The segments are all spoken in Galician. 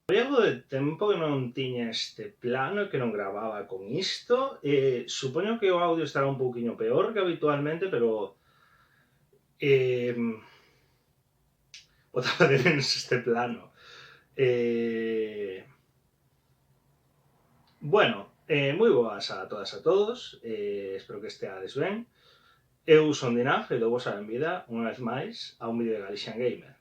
Había algo de tempo que non tiña este plano e que non gravaba con isto. Supoño que o audio estará un pouquiño peor que habitualmente, pero eh, botaba de menos este plano. Bueno, moi boas a todas e a todos. Espero que esteades ben. Eu son Dinaf e dou vos a benvida, unha vez máis, a un vídeo de Galician Gamer.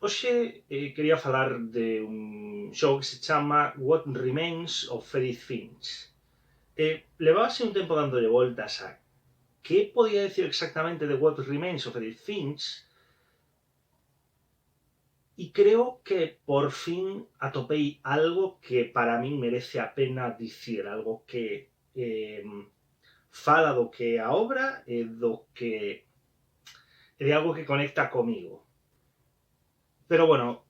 Hoxe quería falar de un xogo que se chama What Remains of Edith Finch. Levabase un tempo dándolle voltas a que podía decir exactamente de What Remains of Edith Finch e creo que por fin atopei algo que para min merece a pena dicir, algo que fala do que é a obra e do que é de algo que conecta comigo. Pero bueno,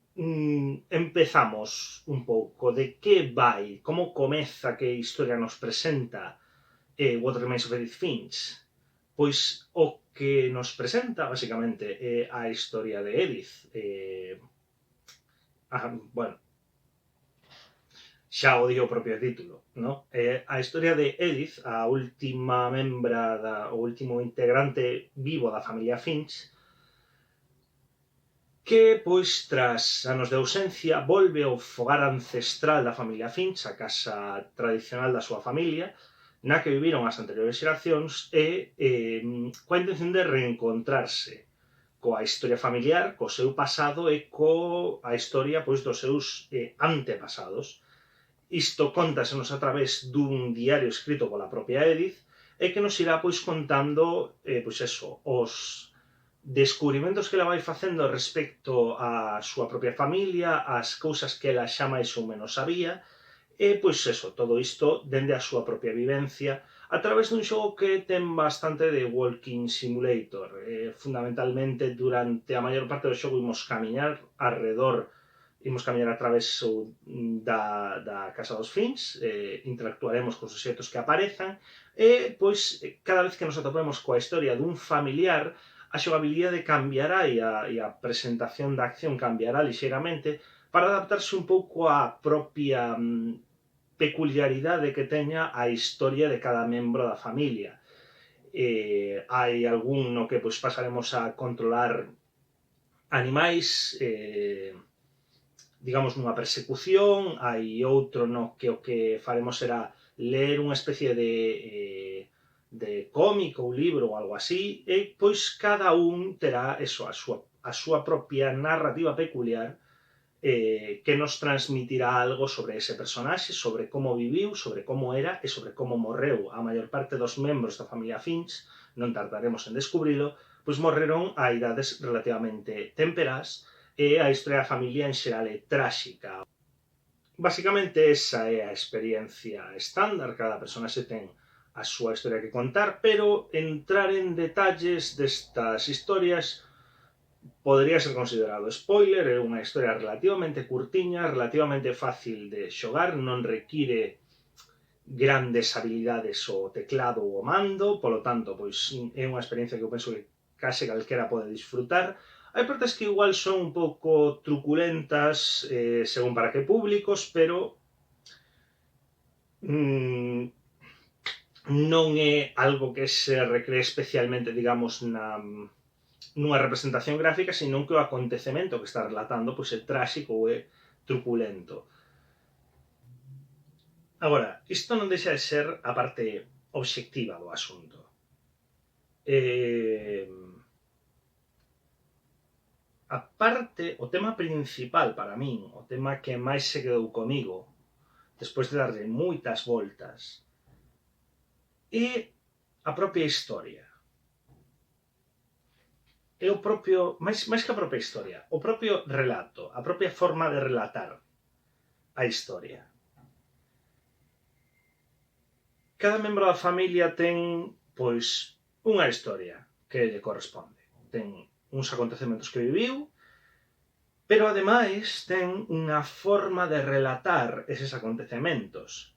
empezamos un pouco. De que vai? Como comeza, que historia nos presenta What Remains of Edith Finch? Pois o que nos presenta, basicamente, é a historia de Edith. Bueno, xa o di o propio título, ¿no? A historia de Edith, a última membra, o último integrante vivo da familia Finch, que, pois, tras anos de ausencia, volve ao fogar ancestral da familia Finch, a casa tradicional da súa familia, na que viviron as anteriores xeracións, e coa intención de reencontrarse coa historia familiar, co seu pasado e coa historia, pois, dos seus antepasados. Isto cóntasenos a través dun diario escrito pola propia Edith e que nos irá, pois, contando, pois eso, os descubrimentos que ela vai facendo respecto á súa propia familia, as cousas que ela xa máis ou menos sabía, e, pois eso, todo isto dende a súa propia vivencia, a través dun xogo que ten bastante de walking simulator. Fundamentalmente, durante a maior parte do xogo imos camiñar a través da casa dos Finch, interactuaremos cos obxectos que aparezan, e, pois, cada vez que nos atopemos coa historia dun familiar, a xogabilidade cambiará e a presentación da acción cambiará lixeiramente para adaptarse un pouco á propia peculiaridade que teña a historia de cada membro da familia. Hai algún no que pois, pasaremos a controlar animais, digamos, nunha persecución, hai outro no que o que faremos será ler unha especie de cómic ou libro ou algo así, e pois cada un terá eso, a súa propia narrativa peculiar que nos transmitirá algo sobre ese personaxe, sobre como viviu, sobre como era e sobre como morreu. A maior parte dos membros da familia Finch, non tardaremos en descubrilo, pois morreron a idades relativamente temperas e a historia da familia en xeral é tráxica. Basicamente esa é a experiencia estándar, cada personaxe ten a súa historia que contar, pero entrar en detalles destas historias podría ser considerado spoiler. É unha historia relativamente curtiña, relativamente fácil de xogar, non require grandes habilidades o teclado ou o mando, polo tanto, pois é unha experiencia que eu penso que case calquera pode disfrutar. Hai partes que igual son un pouco truculentas, según para que públicos, pero non é algo que se recree especialmente, digamos, nunha representación gráfica, senón que o acontecemento que está relatando pois é tráxico ou é truculento. Agora, isto non deixa de ser a parte obxectiva do asunto. A parte, o tema principal para min, o tema que máis se quedou comigo, despois de darlle moitas voltas, é a propia historia. É o propio, máis que a propia historia, o propio relato, a propia forma de relatar a historia. Cada membro da familia ten, pois, unha historia que lle corresponde. Ten uns acontecementos que viviu, pero ademais ten unha forma de relatar eses acontecementos.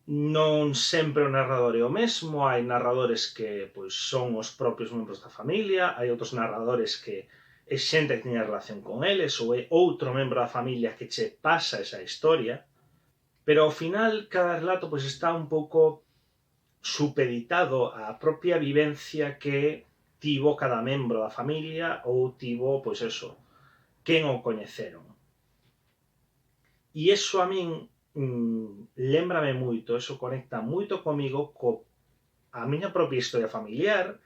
Non sempre o narrador é o mesmo, hai narradores que pois, son os propios membros da familia, hai outros narradores que é xente que tiña relación con eles, ou é outro membro da familia que che pasa esa historia, pero ao final cada relato pois está un pouco supeditado á propia vivencia que tivo cada membro da familia ou tivo, pois eso, quen o coñeceron. E iso a min lémbrame moito, eso conecta moito comigo, a miña propia historia familiar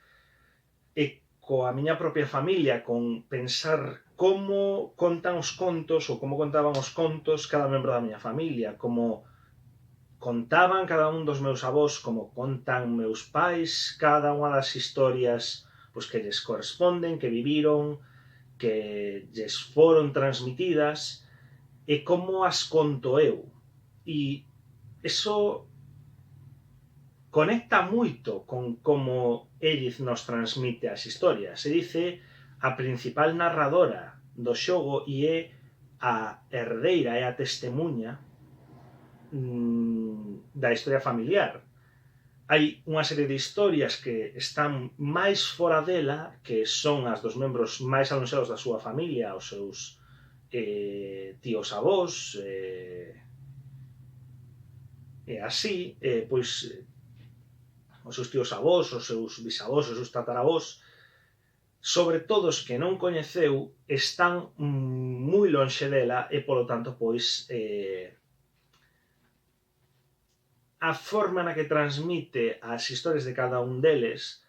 e coa miña propia familia, con pensar como contan os contos ou como contaban os contos cada membro da miña familia, como contaban cada un dos meus avós, como contan meus pais cada unha das historias pois, que lles corresponden, que viviron, que lles foron transmitidas, e como as conto eu. E iso conecta moito con como Ellis nos transmite as historias. Se dice a principal narradora do xogo e é a herdeira, é a testemuña da historia familiar. Hai unha serie de historias que están máis fora dela, que son as dos membros máis alonxados da súa familia, os seus tíos avós, e así, pois os seus tíos avós, os seus bisavós, os seus tataravós, sobre todo os que non coñeceu, están moi lonxe dela e, polo tanto, pois, a forma na que transmite as historias de cada un deles,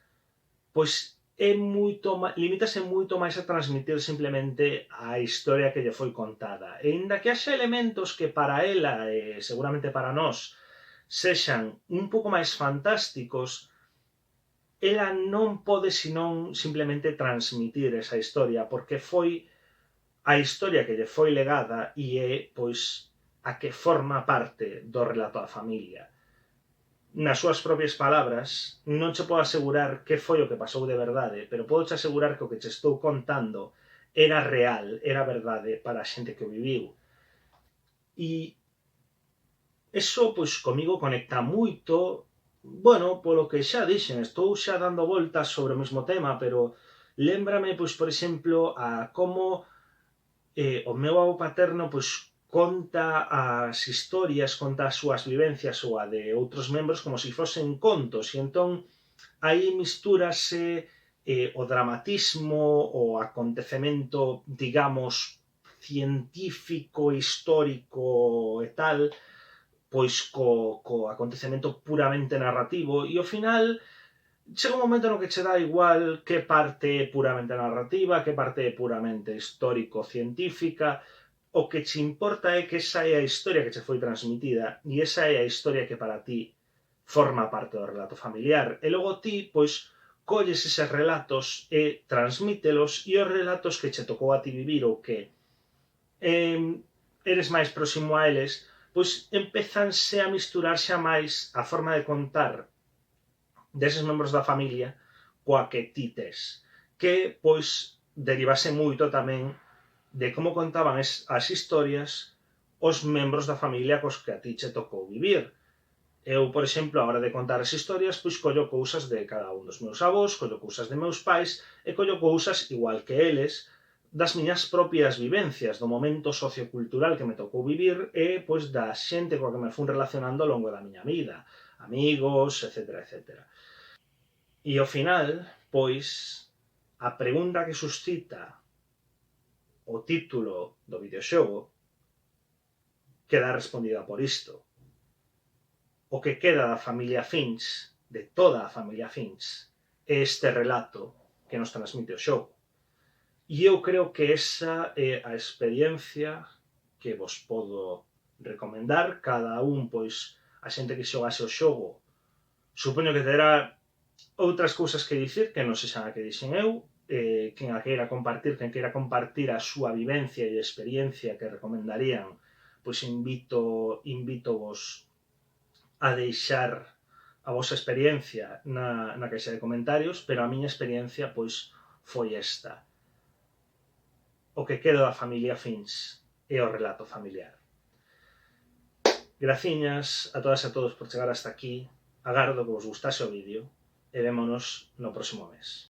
pois é moito limítase moito máis a transmitir simplemente a historia que lle foi contada. E inda que haxa elementos que para ela, e seguramente para nós, sexan un pouco máis fantásticos, ela non pode senón simplemente transmitir esa historia, porque foi a historia que lle foi legada e é, pois, a que forma parte do relato da familia. Nas súas propias palabras, non che podo asegurar que foi o que pasou de verdade, pero podo che asegurar que o que che estou contando era real, era verdade para a xente que o viviu. E eso, pois, comigo conecta moito, bueno, polo que xa dixen, estou xa dando voltas sobre o mesmo tema, pero lémbrame, pois, por exemplo, a como o meu avó paterno, pois, conta as historias, conta as súas vivencias ou a de outros membros como se fosen contos, e entón aí mistúrase o dramatismo, o acontecemento, digamos, científico, histórico e tal, pois co acontecemento puramente narrativo, e ao final chega un momento no que che dá igual que parte é puramente narrativa, que parte é puramente histórico-científica. O que che importa é que esa é a historia que che foi transmitida e esa é a historia que para ti forma parte do relato familiar. E logo ti, pois, colles eses relatos e transmítelos, e os relatos que che tocou a ti vivir ou que eres máis próximo a eles, pois empezanse a misturar xa máis a forma de contar deses membros da familia coa que ti tes, que, pois, derivase moito tamén de como contaban as historias os membros da familia cos que a ti che tocou vivir. Eu, por exemplo, a hora de contar as historias, pois collo cousas de cada un dos meus avós, collo cousas de meus pais, e collo cousas, igual que eles, das miñas propias vivencias, do momento sociocultural que me tocou vivir e, pois, da xente coa que me fun relacionando ao longo da miña vida, amigos, etc, etc. E ao final, pois, a pregunta que suscita o título do videoxogo queda respondida por isto. O que queda da familia Finch, de toda a familia Finch, é este relato que nos transmite o xogo. E eu creo que esa é a experiencia que vos podo recomendar. Cada un, pois, a xente que xogase o xogo, supoño que terá outras cousas que dicir que non sexan a que dixen eu, quen queira compartir a súa vivencia e experiencia que recomendarían, pois invito vos a deixar a vosa experiencia na caixa de comentarios, pero a miña experiencia, pois, foi esta. O que queda da familia Finch é o relato familiar. Graciñas a todas e a todos por chegar hasta aquí, agardo que vos gustase o vídeo, e vémonos no próximo mes.